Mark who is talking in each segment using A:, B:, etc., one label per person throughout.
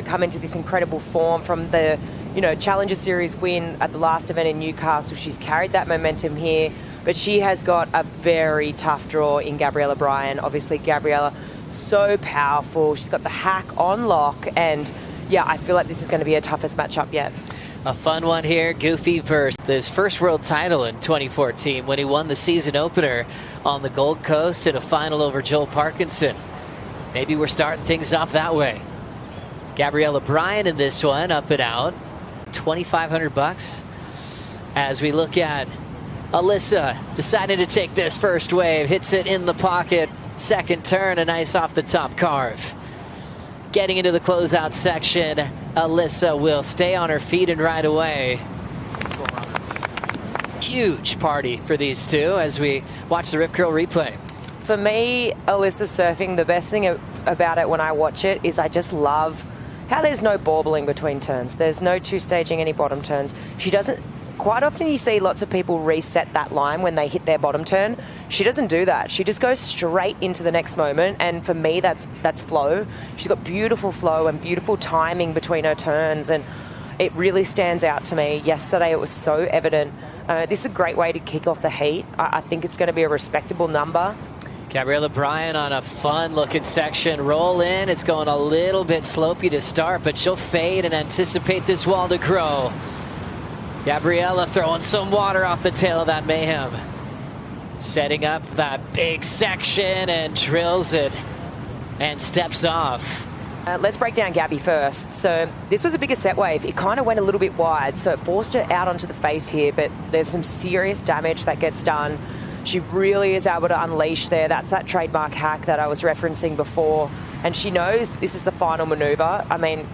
A: come into this incredible form from the, Challenger Series win at the last event in Newcastle. She's carried that momentum here, but she has got a very tough draw in Gabriela Bryan. Obviously, Gabriela, so powerful. She's got the hack on lock, and yeah, I feel like this is going to be her toughest matchup yet.
B: A fun one here, Goofy versus his first world title in 2014 when he won the season opener on the Gold Coast in a final over Joel Parkinson. Maybe we're starting things off that way. Gabriela Bryan in this one, up and out. $2,500 as we look at Alyssa deciding to take this first wave. Hits it in the pocket. Second turn, a nice off the top carve. Getting into the closeout section, Alyssa will stay on her feet and ride away. Huge party for these two as we watch the Rip Curl replay.
A: For me, Alyssa surfing, the best thing about it when I watch it is I just love how there's no baubles between turns. There's no two-staging any bottom turns. She doesn't. Quite often you see lots of people reset that line when they hit their bottom turn. She doesn't do that. She just goes straight into the next moment, and for me that's flow. She's got beautiful flow and beautiful timing between her turns, and it really stands out to me. Yesterday it was so evident. This is a great way to kick off the heat. I think it's going to be a respectable number.
B: Gabriela Bryan on a fun-looking section. Roll in. It's going a little bit slopey to start, but she'll fade and anticipate this wall to grow. Gabriela throwing some water off the tail of that mayhem. Setting up that big section and drills it and steps off.
A: Let's break down Gabby first. So this was a bigger set wave. It kind of went a little bit wide, so it forced her out onto the face here, but there's some serious damage that gets done. She really is able to unleash there. That's that trademark hack that I was referencing before. And she knows this is the final maneuver. I mean...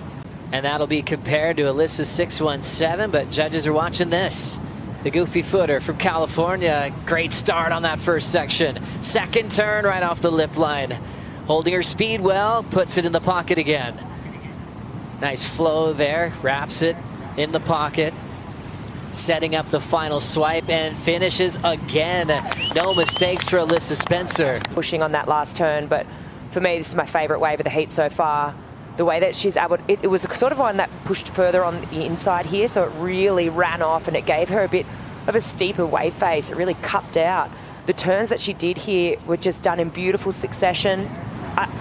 B: And that'll be compared to Alyssa's 617, but judges are watching this. The goofy footer from California. Great start on that first section. Second turn right off the lip line. Holding her speed well, puts it in the pocket again. Nice flow there, wraps it in the pocket. Setting up the final swipe and finishes again. No mistakes for A.Spencer.
A: Pushing on that last turn, but for me, this is my favorite wave of the heat so far. The way that she's able, it was sort of one that pushed further on the inside here, so it really ran off and it gave her a bit of a steeper wave face. It really cupped out. The turns that she did here were just done in beautiful succession.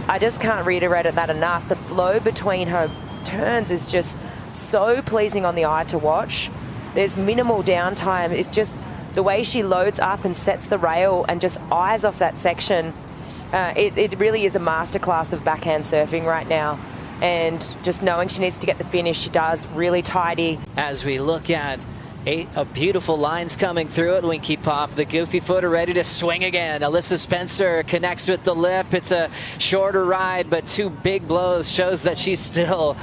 A: I just can't reiterate that enough. The flow between her turns is just so pleasing on the eye to watch. There's minimal downtime. It's just the way she loads up and sets the rail and just eyes off that section. It really is a masterclass of backhand surfing right now. And just knowing she needs to get the finish, she does. Really tidy.
B: As we look at a beautiful lines coming through it, Winky Pop, the goofy footer ready to swing again. A.Spencer connects with the lip. It's a shorter ride, but two big blows shows that she's still.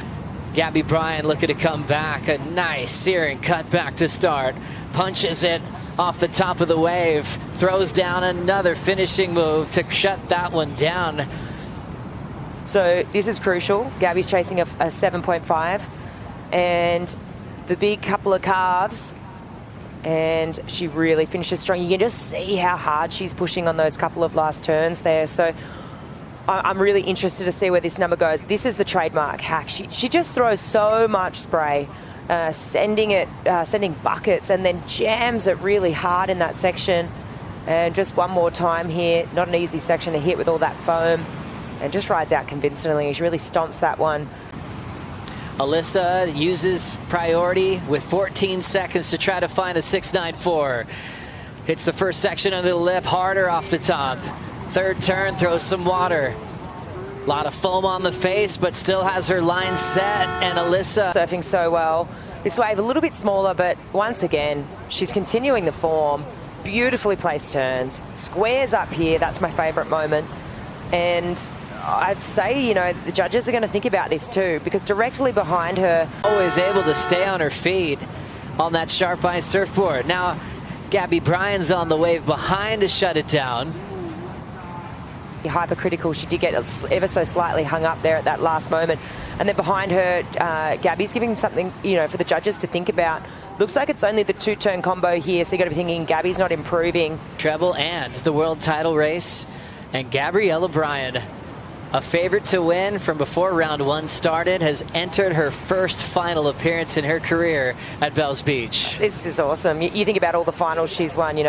B: Gabby Bryan looking to come back. A nice searing cut back to start. Punches it off the top of the wave. Throws down another finishing move to shut that one down.
A: So this is crucial. Gabby's chasing a 7.5 and the big couple of calves, and she really finishes strong. You can just see how hard she's pushing on those couple of last turns there. So I'm really interested to see where this number goes. This is the trademark hack. She just throws so much spray, sending buckets, and then jams it really hard in that section. And just one more time here. Not an easy section to hit with all that foam. And just rides out convincingly. She really stomps that one.
B: Alyssa uses priority with 14 seconds to try to find a 694. Hits the first section under the lip, harder off the top. Third turn, throws some water. A lot of foam on the face, but still has her line set. And Alyssa
A: surfing so well. This wave a little bit smaller, but once again, she's continuing the form. Beautifully placed turns. Squares up here, that's my favorite moment. And I'd say, the judges are going to think about this too, because directly behind her...
B: Always able to stay on her feet on that sharp ice surfboard. Now, Gabby Bryan's on the wave behind to shut it down.
A: Hypercritical. She did get ever so slightly hung up there at that last moment. And then behind her, Gabby's giving something, for the judges to think about. Looks like it's only the two-turn combo here, so you got to be thinking Gabby's not improving.
B: Treble and the world title race. And Gabriela Bryan A favorite to win from before round one started, has entered her first final appearance in her career at Bells Beach.
A: This is awesome. You think about all the finals she's won,